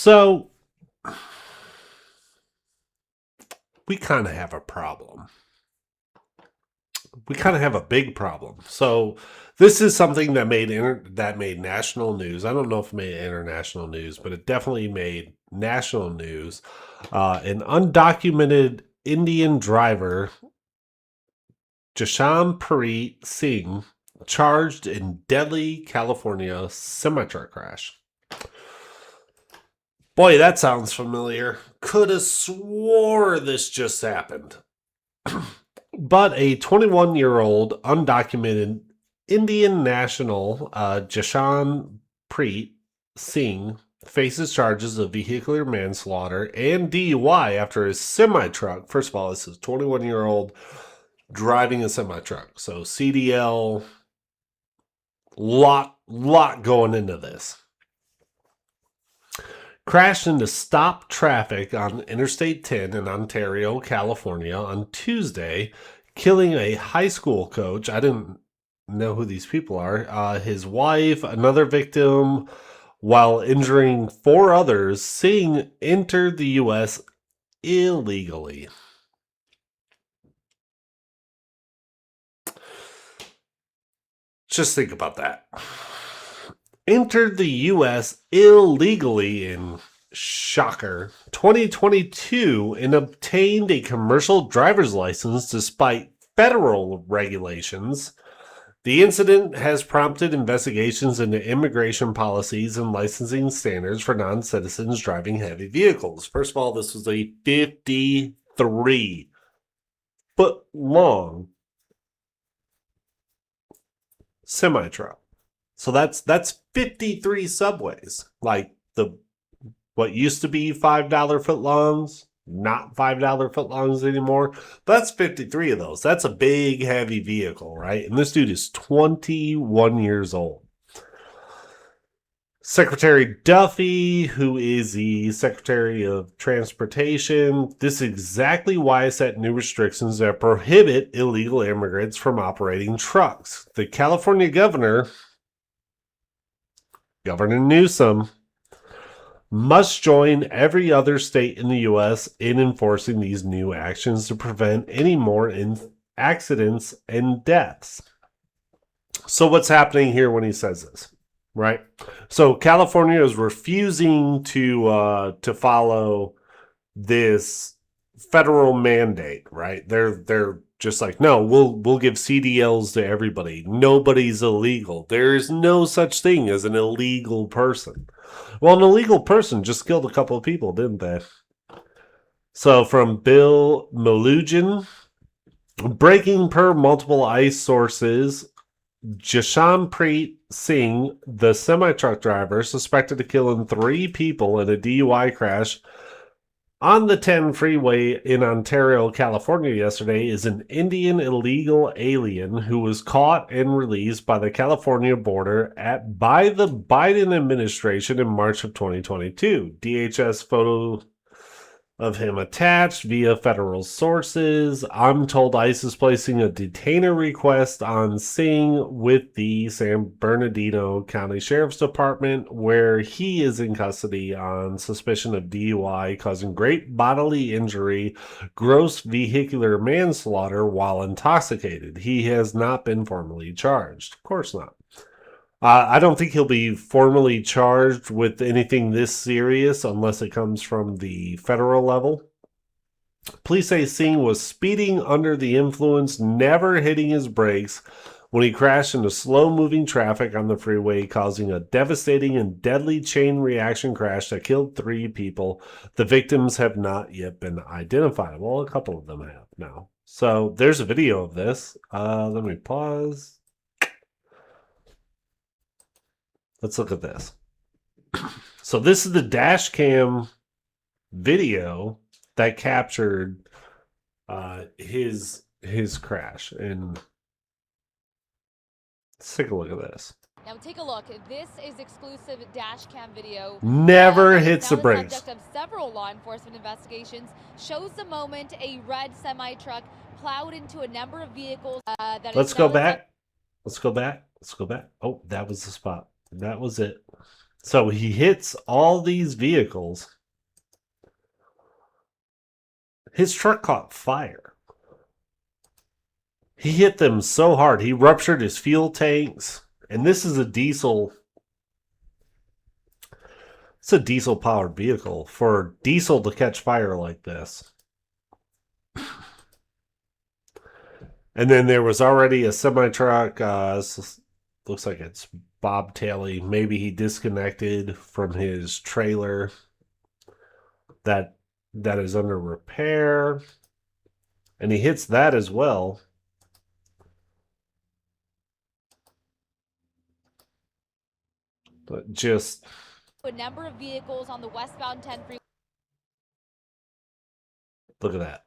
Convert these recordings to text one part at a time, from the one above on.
So we kind of have a problem. We kind of have a big problem. So this is something that made national news. I don't know if it made international news, but it definitely made national news. An undocumented Indian driver, Jashanpreet Singh, charged in deadly California semi-truck crash. Boy, that sounds familiar. Could have swore this just happened. But a 21-year-old undocumented Indian national, Jashan Preet Singh, faces charges of vehicular manslaughter and DUI after his semi-truck. First of all, this is a 21-year-old driving a semi-truck. So CDL, lot going into this. Crashed into stop traffic on Interstate 10 in Ontario, California on Tuesday, killing a high school coach. I didn't know who these people are. His wife, another victim, while injuring 4 others. Singh entered the U.S. illegally. Just think about that. Entered the U.S. illegally in, shocker, 2022 and obtained a commercial driver's license despite federal regulations. The incident has prompted investigations into immigration policies and licensing standards for non-citizens driving heavy vehicles. First of all, this was a 53-foot long semi-truck. So that's 53 subways. Like what used to be $5 foot longs, not $5 foot longs anymore. But that's 53 of those. That's a big, heavy vehicle, right? And this dude is 21 years old. Secretary Duffy, who is the Secretary of Transportation, this is exactly why I set new restrictions that prohibit illegal immigrants from operating trucks. The California governor, Governor Newsom, must join every other state in the U.S. in enforcing these new actions to prevent any more accidents and deaths. So what's happening here when he says this, right? So California is refusing to follow this federal mandate, right? They're just like, no, we'll give CDLs to everybody. Nobody's illegal. There is no such thing as an illegal person. Well, an illegal person just killed a couple of people, didn't they? So from Bill Melugin, breaking per multiple ICE sources, Jashanpreet Singh, the semi-truck driver, suspected of killing 3 people in a DUI crash on the 10 freeway in Ontario, California yesterday, is an Indian illegal alien who was caught and released by the California border by the Biden administration in March of 2022. DHS photo of him attached via federal sources. I'm told ICE is placing a detainer request on Singh with the San Bernardino County Sheriff's Department, where he is in custody on suspicion of DUI causing great bodily injury, gross vehicular manslaughter while intoxicated. He has not been formally charged. Of course not. I don't think he'll be formally charged with anything this serious unless it comes from the federal level. Police say Singh was speeding under the influence, never hitting his brakes when he crashed into slow-moving traffic on the freeway, causing a devastating and deadly chain reaction crash that killed 3 people. The victims have not yet been identified. Well, a couple of them have now. So there's a video of this. Let me pause. Let's look at this. So this is the dash cam video that captured his crash. And let's take a look at this. Now take a look. This is exclusive dash cam video. Never hits the brakes. Subject of several law enforcement investigations, shows the moment a red semi truck plowed into a number of vehicles. Let's go back. Let's go back. Let's go back. Oh, that was the spot. That was it. So he hits all these vehicles. His truck caught fire. He hit them so hard. He ruptured his fuel tanks. And this is a diesel. It's a diesel powered vehicle. For diesel to catch fire like this. And then there was already a semi-truck. Looks like it's Bob Taylor. Maybe he disconnected from his trailer that is under repair. And he hits that as well. But just a number of vehicles on the westbound 10 freeway. Look at that.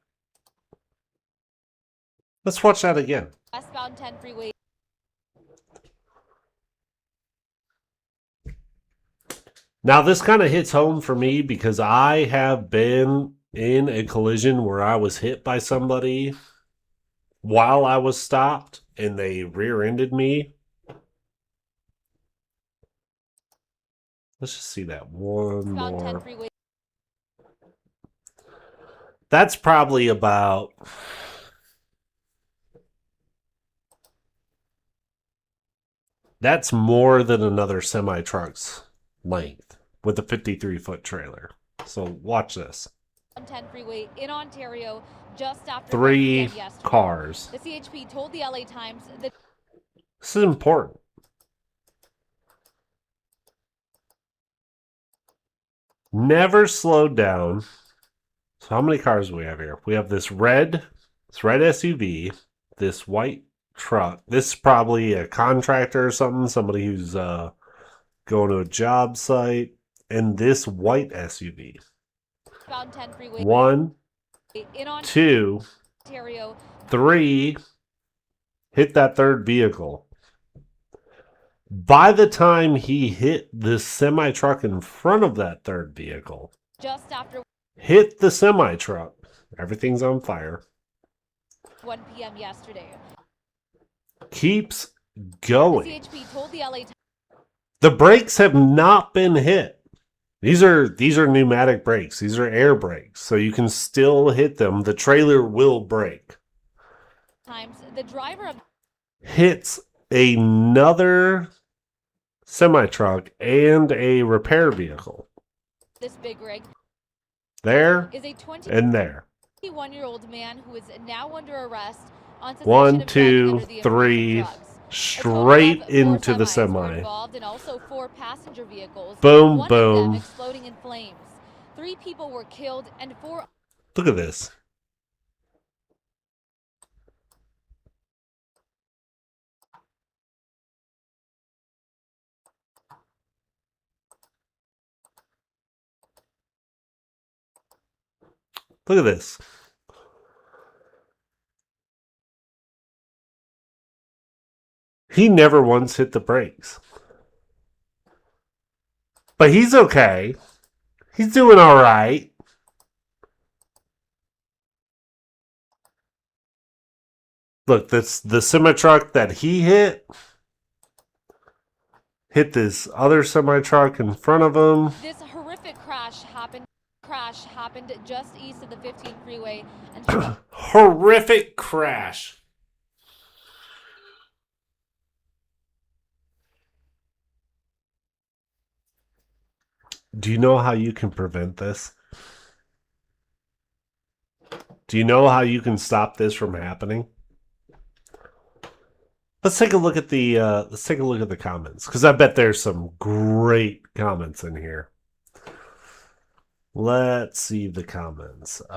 Let's watch that again. Westbound 10 freeway. Now this kind of hits home for me because I have been in a collision where I was hit by somebody while I was stopped and they rear-ended me. Let's just see that one more. That's probably about that's more than another semi-truck's length with a 53-foot trailer. So watch this. 10 freeway in Ontario just after 3 cars. The CHP told the LA Times that this is important. Never slowed down. So how many cars do we have here? We have this red SUV, this white truck. This is probably a contractor or something, somebody who's going to a job site, and this white SUV. 10 freeway 1, 2, 3, hit that third vehicle. By the time he hit the semi-truck in front of that third vehicle, just after hit the semi-truck, everything's on fire. 1 p.m. yesterday. Keeps going. The CHP told the LA Times the brakes have not been hit. These are pneumatic brakes. These are air brakes, so you can still hit them. The trailer will break. The driver of hits another semi-truck and a repair vehicle. This big rig there is a and there. 21-year-old man who is now under arrest on suspicion 1, of 2, 3, straight into the semi. Involved and also 4 passenger vehicles. Boom, one boom. Of them exploding in flames. 3 people were killed and 4. Look at this. Look at this. He never once hit the brakes. But he's okay. He's doing all right. Look, that's the semi-truck that he hit this other semi-truck in front of him. This horrific crash happened just east of the 15 freeway. And horrific crash. Do you know how you can prevent this? Do you know how you can stop this from happening? Let's take a look at the comments, because I bet there's some great comments in here. Let's see the comments. Okay.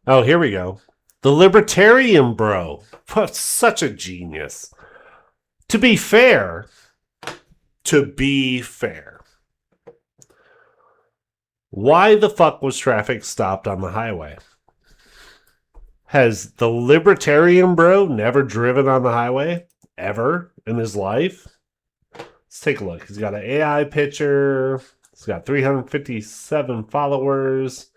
Oh, here we go. The Libertarian Bro. Such a to be fair, why the fuck was traffic stopped on the highway? Has the Libertarian Bro never driven on the highway ever in his life? Let's take a look. He's got an AI picture. He's got 357 followers.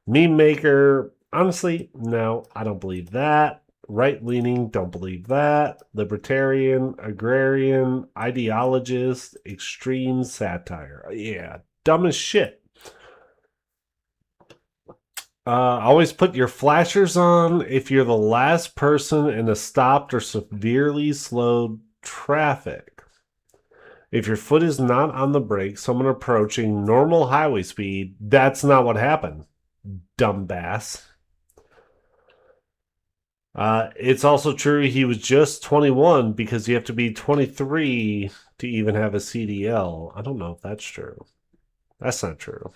Meme maker. Honestly, no, I don't believe that. right-leaning, don't believe that. Libertarian, agrarian, ideologist, extreme satire. Yeah, dumb as shit. Always put your flashers on if you're the last person in a stopped or severely slowed traffic. If your foot is not on the brake, someone approaching normal highway speed, that's not what happened, dumbass. It's also true he was just 21 because you have to be 23 to even have a CDL. I don't know if that's true. That's not true.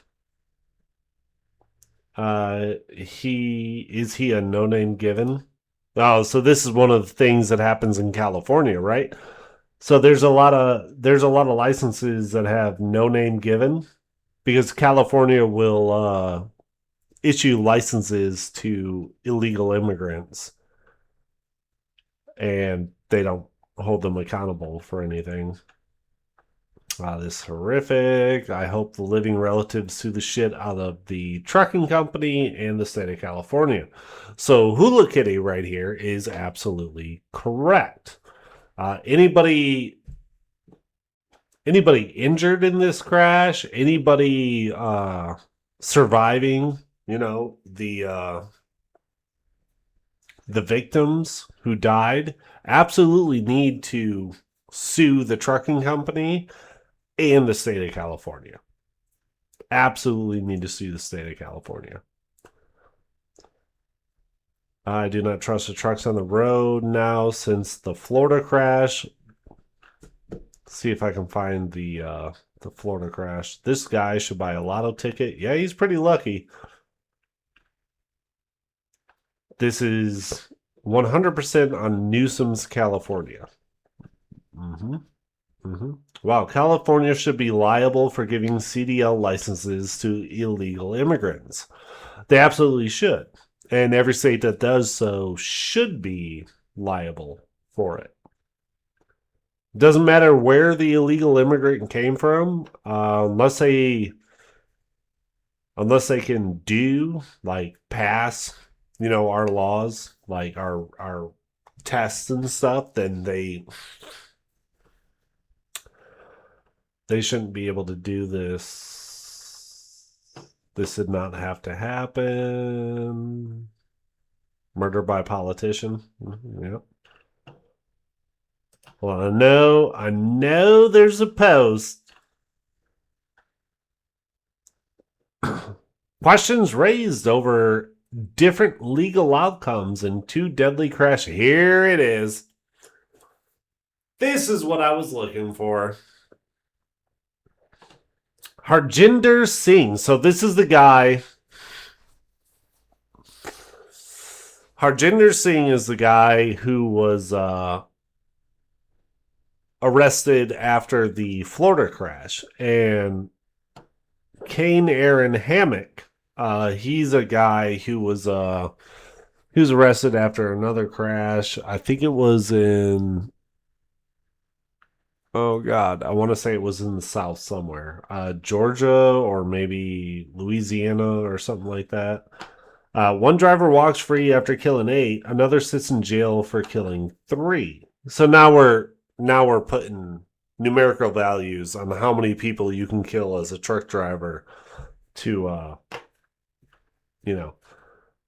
He a no name given? Oh, so this is one of the things that happens in California, right? So there's a lot of licenses that have no name given because California will issue licenses to illegal immigrants and they don't hold them accountable for anything. This is horrific. I hope the living relatives sue the shit out of the trucking company and the state of California. So Hula Kitty right here is absolutely correct. Anybody injured in this crash? Anybody surviving? You know, the victims who died absolutely need to sue the trucking company and the state of California. Absolutely need to sue the state of California. I do not trust the trucks on the road now since the Florida crash. See if I can find the Florida crash. This guy should buy a lotto ticket. Yeah, he's pretty lucky. This is 100% on Newsom's California. Wow, California should be liable for giving CDL licenses to illegal immigrants. They absolutely should. And every state that does so should be liable for it. Doesn't matter where the illegal immigrant came from, unless they can do like pass, you know, our laws, like our tests and stuff, then they shouldn't be able to do this. This did not have to happen. Murder by politician. Yep. Well, I know there's a post. Questions raised over different legal outcomes in two deadly crashes. Here it is. This is what I was looking for. Harjinder Singh. So this is the guy. Harjinder Singh is the guy who was arrested after the Florida crash. And Kane Aaron Hammock, he's a guy who was arrested after another crash. I think it was in, oh God, I want to say it was in the South somewhere. Georgia or maybe Louisiana or something like that. One driver walks free after killing 8. Another sits in jail for killing 3. So now we're putting numerical values on how many people you can kill as a truck driver to, you know,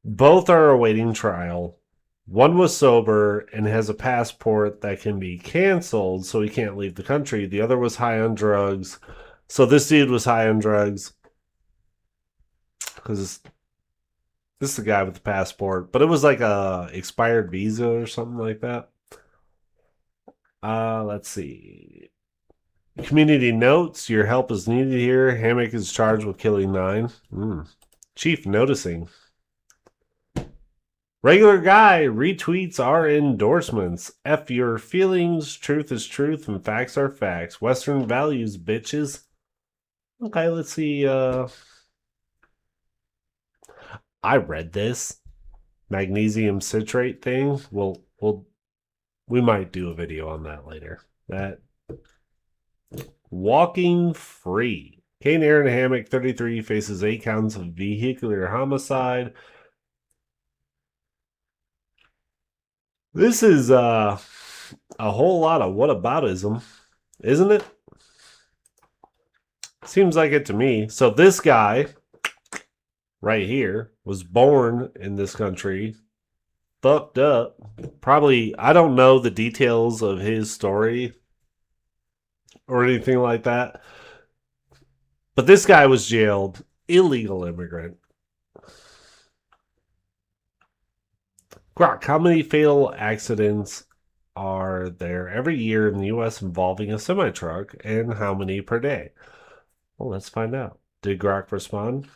both are awaiting trial. One was sober and has a passport that can be canceled, so he can't leave the country. The other was high on drugs. So this dude was high on drugs because this is the guy with the passport, but it was like a expired visa or something like that. Let's see. Community notes: your help is needed here. Hammock is charged with killing 9. Chief noticing. Regular guy retweets our endorsements. F your feelings. Truth is truth and facts are facts. Western values, bitches. Okay, let's see. I read this magnesium citrate thing. We might do a video on that later. That walking free. Kane Aaron Hammock, 33, faces 8 counts of vehicular homicide. This is a whole lot of whataboutism, isn't it? Seems like it to me. So this guy right here was born in this country, fucked up. Probably, I don't know the details of his story or anything like that. But this guy was jailed, illegal immigrant. Grok, how many fatal accidents are there every year in the U.S. involving a semi truck, and how many per day? Well, let's find out. Did Grok respond?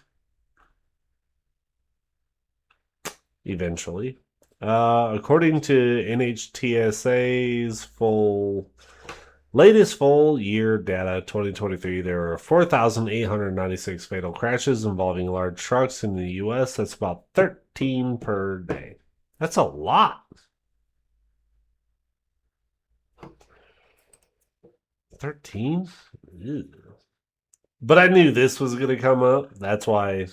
Eventually. According to NHTSA's latest full year data 2023, there were 4,896 fatal crashes involving large trucks in the U.S. That's about 13 per day. That's a lot. 13? But I knew this was going to come up. That's why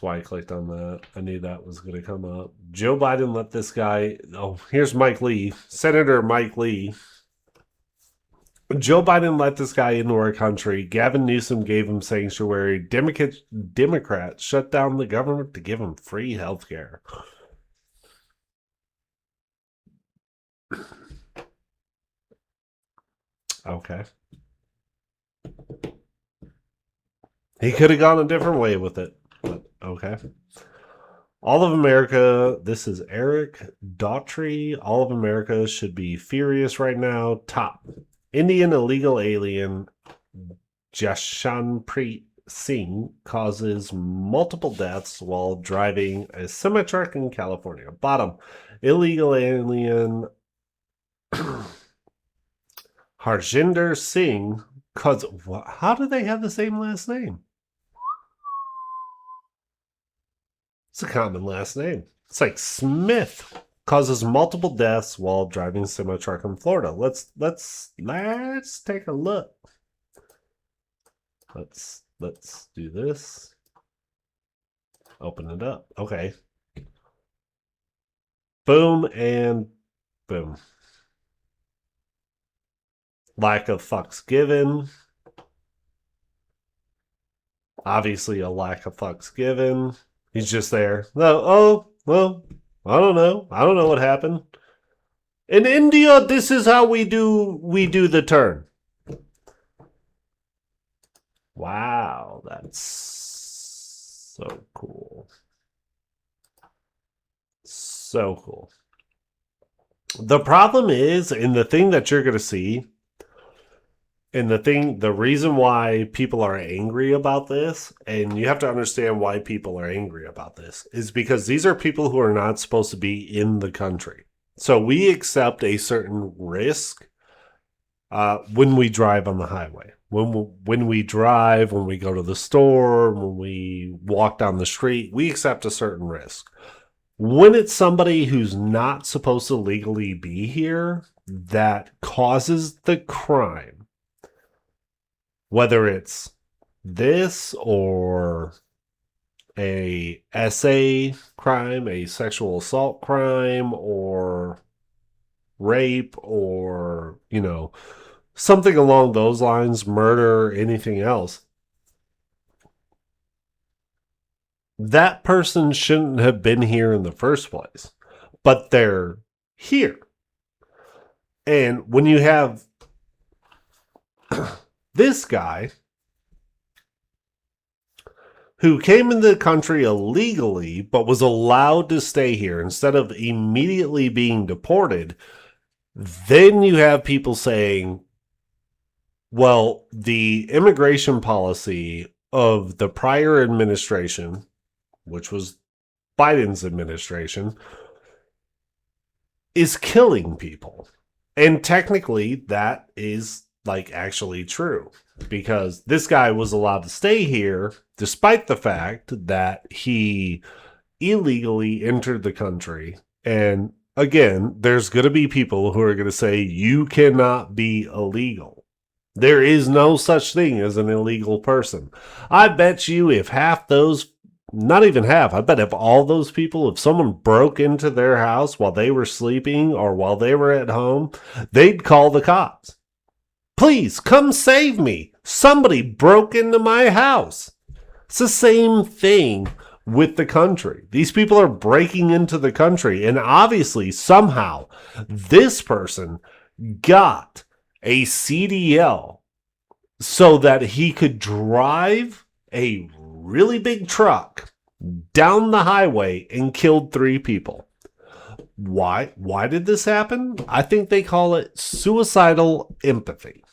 I clicked on that. I knew that was going to come up. Joe Biden let this guy. Oh, here's Mike Lee. Senator Mike Lee. Joe Biden let this guy into our country. Gavin Newsom gave him sanctuary. Democrats shut down the government to give him free health care. Okay. He could have gone a different way with it, but okay. All of America, this is Eric Daughtry. All of America should be furious right now. Top. Indian illegal alien Jashanpreet Singh causes multiple deaths while driving a semi-truck in California. Bottom. Illegal alien Harjinder Singh cause how do they have the same last name? It's a common last name. It's like Smith causes multiple deaths while driving a semi-truck in Florida. Let's take a look. Let's do this. Open it up. Okay. Boom and boom. Lack of fucks given. Obviously a lack of fucks given. He's just there. Oh, well, I don't know. I don't know what happened. In India, this is how we do the turn. Wow, that's so cool. So cool. The problem is, and the thing that you're going to see, and the reason why people are angry about this, and you have to understand why people are angry about this, is because these are people who are not supposed to be in the country. So we accept a certain risk when we drive on the highway. When we drive, when we go to the store, when we walk down the street, we accept a certain risk. When it's somebody who's not supposed to legally be here that causes the crime, whether it's this or a SA crime, a sexual assault crime, or rape, or, something along those lines, murder, anything else, that person shouldn't have been here in the first place. But they're here. And when you have this guy who came into the country illegally but was allowed to stay here instead of immediately being deported, then you have people saying, well, the immigration policy of the prior administration, which was Biden's administration, is killing people. And technically that is actually true, because this guy was allowed to stay here despite the fact that he illegally entered the country. And again, there's going to be people who are going to say you cannot be illegal. There is no such thing as an illegal person. I bet you if half those not even half. I bet if all those people, if someone broke into their house while they were sleeping or while they were at home, they'd call the cops. Please come save me. Somebody broke into my house. It's the same thing with the country. These people are breaking into the country, and obviously, somehow, this person got a CDL so that he could drive a really big truck down the highway and killed 3 people. Why did this happen? I think they call it suicidal empathy.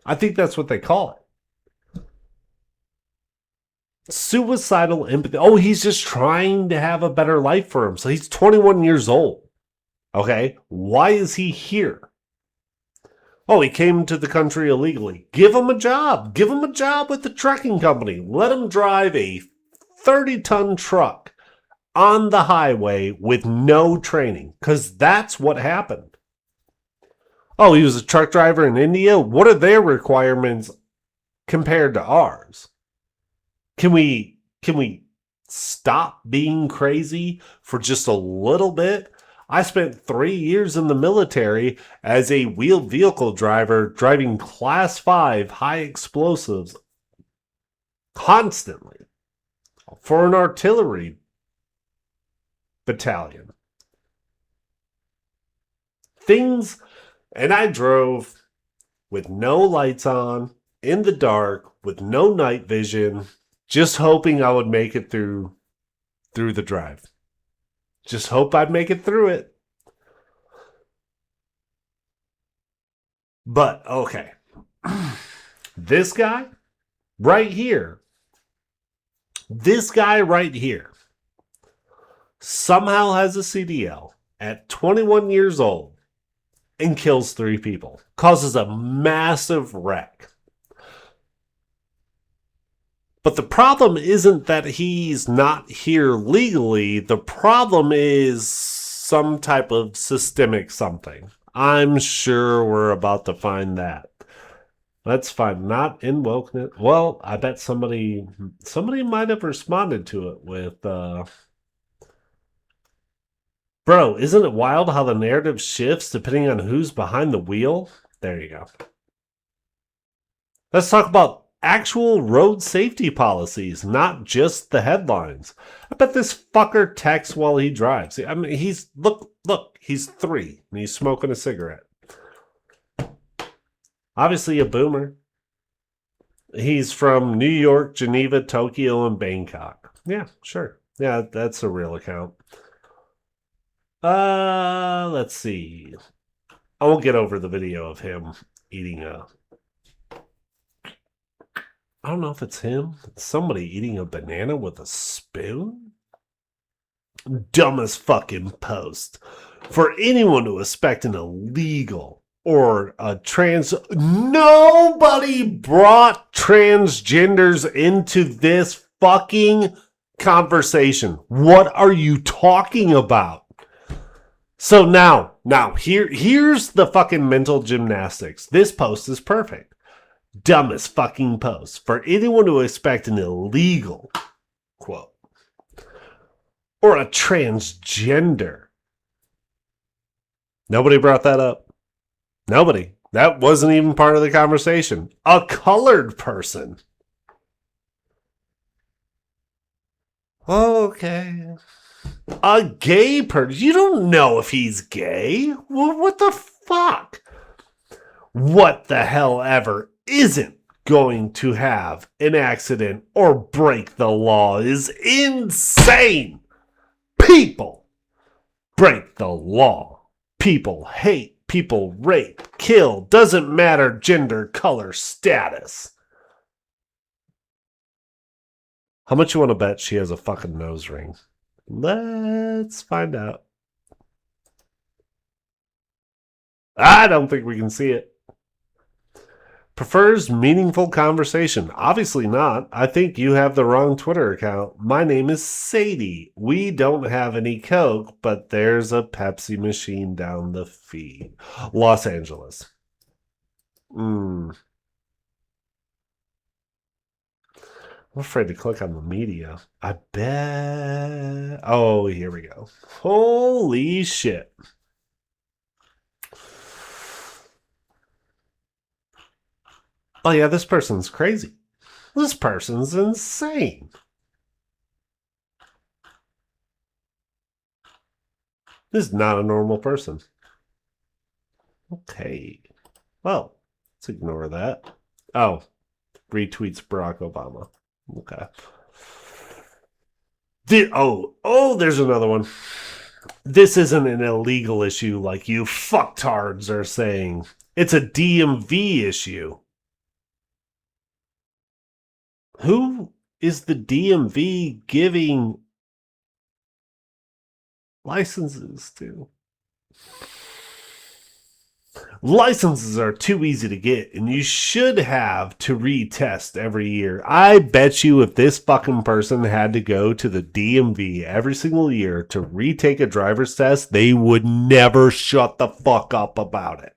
I think that's what they call it. Suicidal empathy. Oh, he's just trying to have a better life for him. So he's 21 years old. Okay, why is he here? Oh, he came to the country illegally. Give him a job. Give him a job with the trucking company. Let him drive a 30-ton truck on the highway with no training, because that's what happened. Oh, he was a truck driver in India? What are their requirements compared to ours? Can we stop being crazy for just a little bit? I spent 3 years in the military as a wheeled vehicle driver, driving Class 5 high explosives constantly for an artillery battalion. And I drove with no lights on, in the dark, with no night vision, just hoping I would make it through the drive. Just hope I'd make it through it. But, okay. This guy right here somehow has a CDL at 21 years old and kills 3 people. Causes a massive wreck. But the problem isn't that he's not here legally. The problem is some type of systemic something. I'm sure we're about to find that. Let's find not in wokeness. Well, I bet somebody might have responded to it with, bro, isn't it wild how the narrative shifts depending on who's behind the wheel? There you go. Let's talk about actual road safety policies, not just the headlines. I bet this fucker texts while he drives. I mean, look, he's 3 and he's smoking a cigarette. Obviously a boomer. He's from New York, Geneva, Tokyo, and Bangkok. Yeah, sure. Yeah, that's a real account. Let's see. I won't get over the video of him eating I don't know if it's him. It's somebody eating a banana with a spoon? Dumbest fucking post. For anyone to expect an illegal or a trans... Nobody brought transgenders into this fucking conversation. What are you talking about? So now here's the fucking mental gymnastics. This post is perfect. Dumbest fucking post for anyone to expect an illegal quote or a transgender. Nobody brought that up. Nobody. That wasn't even part of the conversation. A colored person. Okay. A gay person. You don't know if he's gay. What the fuck? What the hell ever isn't going to have an accident or break the law is insane. People break the law. People hate. People rape. Kill. Doesn't matter gender, color, status. How much you want to bet she has a fucking nose ring? Let's find out. I don't think we can see it. Prefers meaningful conversation. Obviously not. I think you have the wrong Twitter account. My name is Sadie. We don't have any Coke, but there's a Pepsi machine down the feed. Los Angeles. I'm afraid to click on the media. I bet. Oh, here we go. Holy shit. Oh, yeah, this person's crazy. This person's insane. This is not a normal person. Okay. Well, let's ignore that. Oh, retweets Barack Obama. Okay. There's another one. This isn't an illegal issue like you fucktards are saying. It's a DMV issue. Who is the DMV giving licenses to? Licenses are too easy to get, and you should have to retest every year. I bet you if this fucking person had to go to the DMV every single year to retake a driver's test, they would never shut the fuck up about it.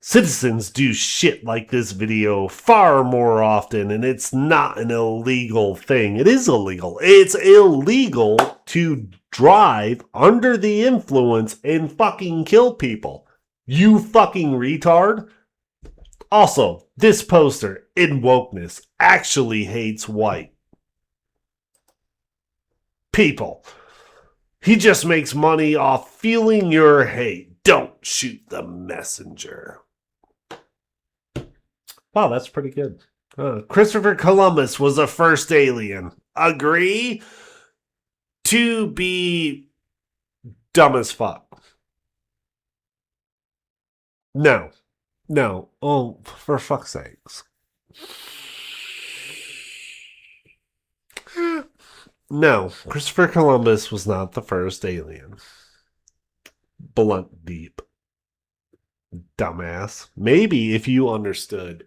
Citizens do shit like this video far more often, and it's not an illegal thing. It is illegal. It's illegal to drive under the influence and fucking kill people. You fucking retard. Also, this poster in wokeness actually hates white people. He just makes money off feeling your hate. Don't shoot the messenger. Wow, that's pretty good. Christopher Columbus was the first alien. Agree? To be dumb as fuck. No. Oh, for fuck's sakes. No, Christopher Columbus was not the first alien. Blunt deep. Dumbass. Maybe if you understood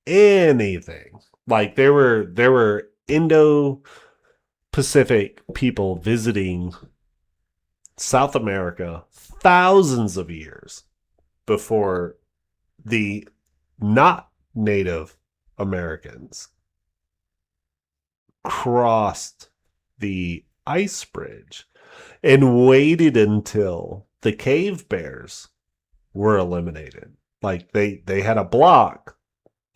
anything. Like there were Indo-Pacific people visiting South America thousands of years before the not Native Americans crossed the ice bridge and waited until the cave bears were eliminated. Like they had a block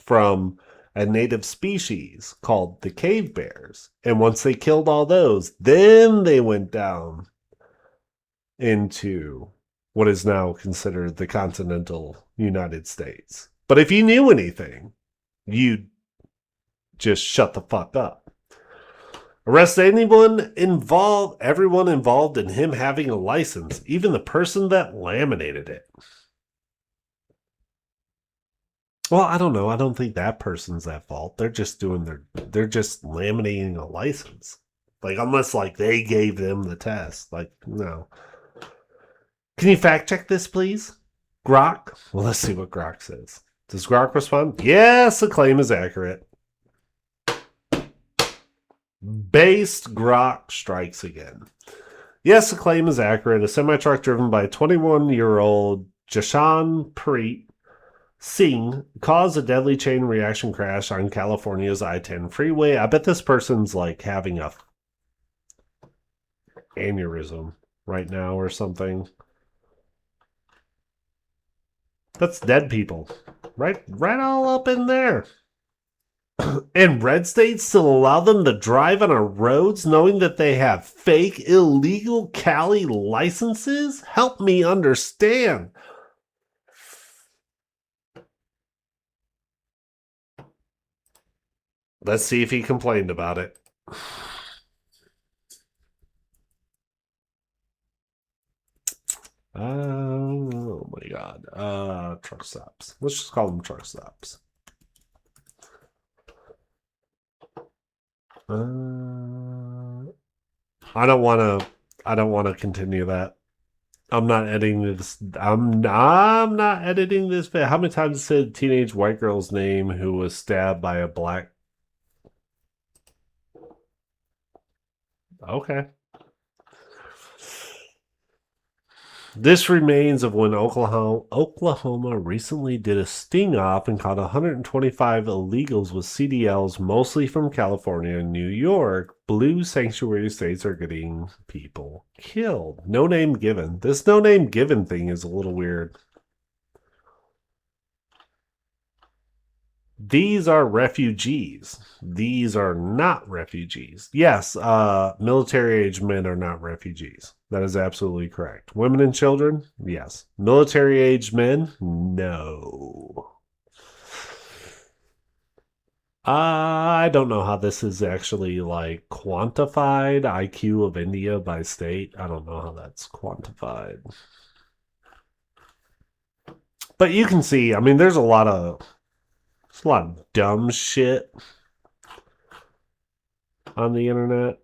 from a native species called the cave bears. And once they killed all those, then they went down into what is now considered the continental United States. But if you knew anything, you'd just shut the fuck up. Arrest everyone involved in him having a license, even the person that laminated it. Well, I don't know. I don't think that person's at fault. They're just laminating a license. Like, unless, like, they gave them the test. Like, no. Can you fact check this, please? Grok? Well, let's see what Grok says. Does Grok respond? Yes, the claim is accurate. Based Grok strikes again. Yes, the claim is accurate. A semi-truck driven by 21-year-old Jashan Preet Singh caused a deadly chain reaction crash on California's I-10 freeway. I bet this person's like having a aneurysm right now or something. That's dead people. Right all up in there. And red states still allow them to drive on our roads knowing that they have fake illegal Cali licenses? Help me understand. Let's see if he complained about it. Oh my god. Truck stops. Let's just call them truck stops. I don't want to continue that. I'm not editing this. I'm not editing this. How many times it said teenage white girl's name who was stabbed by a black? Okay. This remains of when Oklahoma recently did a sting off and caught 125 illegals with CDLs, mostly from California and New York. Blue sanctuary states are getting people killed. No name given. This no name given thing is a little weird. These are refugees. These are not refugees. Yes, military age men are not refugees. That is absolutely correct. Women and children, yes. Military age men, no. I don't know how this is actually like quantified. IQ of India by state. I don't know how that's quantified. But you can see, I mean, there's a lot of dumb shit on the internet.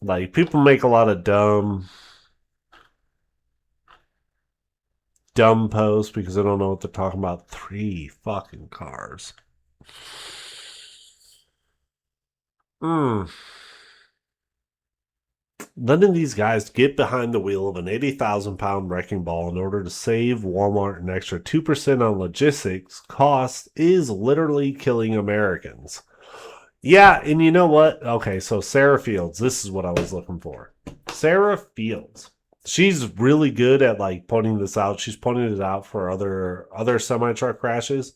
Like, people make a lot of dumb posts because they don't know what they're talking about. 3 fucking cars. Letting these guys get behind the wheel of an 80,000-pound wrecking ball in order to save Walmart an extra 2% on logistics costs is literally killing Americans. Yeah, and you know what? Okay, so Sarah Fields, this is what I was looking for. Sarah Fields. She's really good at like pointing this out. She's pointed it out for other semi-truck crashes.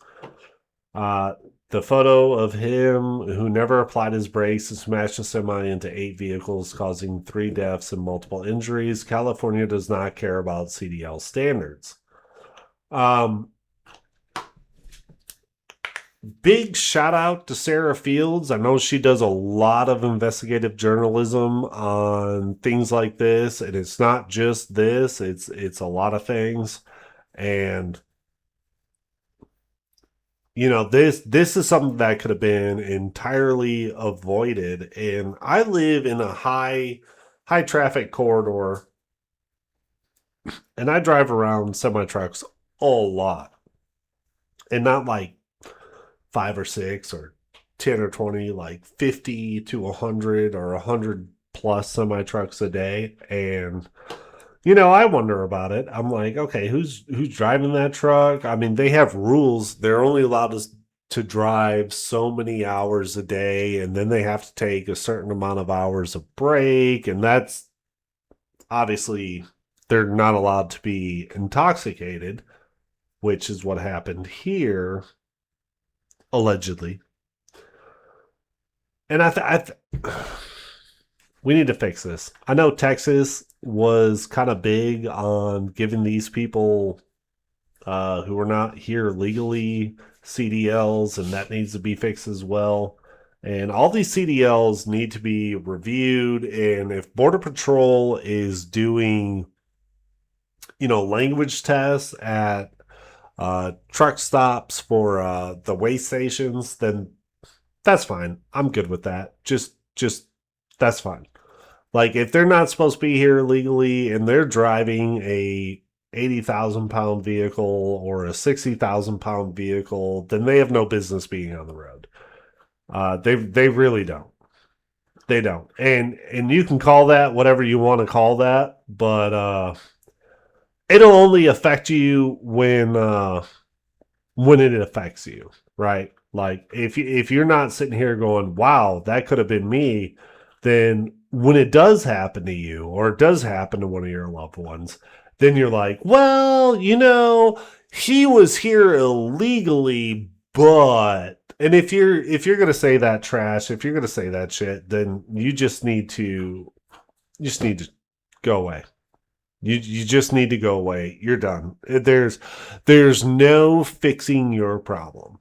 The photo of him who never applied his brakes and smashed a semi into 8 vehicles, causing 3 deaths and multiple injuries. California does not care about CDL standards. Big shout out to Sarah Fields. I know she does a lot of investigative journalism on things like this, and it's not just this, it's a lot of things. And you know, this is something that could have been entirely avoided. And I live in a high traffic corridor, and I drive around semi trucks a lot, and not like 5 or 6 or 10 or 20, like 50 to 100 or 100 plus semi trucks a day. And you know, I wonder about it. I'm like, okay, who's driving that truck? I mean, they have rules. They're only allowed to drive so many hours a day, and then they have to take a certain amount of hours of break, and that's obviously they're not allowed to be intoxicated, which is what happened here, allegedly. And we need to fix this. I know Texas was kind of big on giving these people who are not here legally CDLs, and that needs to be fixed as well. And all these CDLs need to be reviewed. And if Border Patrol is doing, you know, language tests at truck stops for the weigh stations, then that's fine. I'm good with that. Just that's fine. Like, if they're not supposed to be here legally and they're driving a 80,000-pound vehicle or a 60,000-pound vehicle, then they have no business being on the road. They really don't. They don't. And you can call that whatever you want to call that, but it'll only affect you when it affects you, right? Like, if you're not sitting here going, "Wow, that could have been me," then when it does happen to you, or it does happen to one of your loved ones, then you're like, well, you know, he was here illegally, but... And if you're gonna say that trash, if you're gonna say that shit, then you just need to go away. You just need to go away. You're done. There's no fixing your problem.